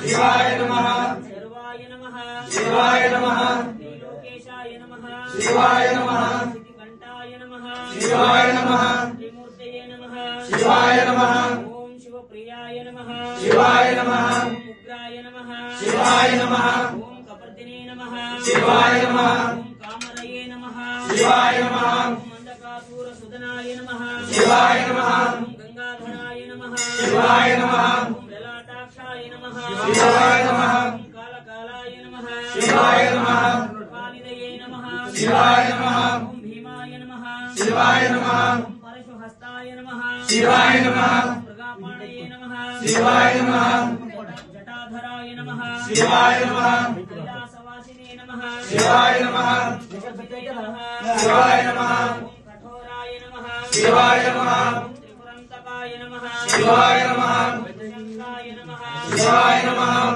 शिवाय नमः सर्वाय नमः शिवाय नमः त्रिलोकेशाय नमः शिवाय नमः कंठाय नमः शिवाय नमः त्रिमूर्तये नमः शिवाय नमः ओम शिवप्रियाय नमः शिवाय नमः उग्राय नमः शिवाय नमः ओम कपर्दिने नमः शिवाय नमः ओम कामरये नमः शिवाय नमः ओम अंधकासुर सुदनाय नमः शिवाय नमः ओम गंगाधराय नमः शिवाय नमः ओम ललाटाक्षाय नमः शिवाय नमः ओम कालकालाय नमः शिवाय नमः कृपानिधये नमः शिवाय नमः ओम भीमाय नमः शिवाय नमः ओम परशुहस्ताय नमः शिवाय नमः मृगापाणये नमः शिवाय नमः जटाधराय नमः शिवाय नमः कैलासवासिने नमः शिवाय नमः जगद्पतये नमः शिवाय नमः कठोराय नमः शिवाय नमः त्रिपुरन्तकाय नमः शिवाय नमः शङ्काय नमः शिवाय नमः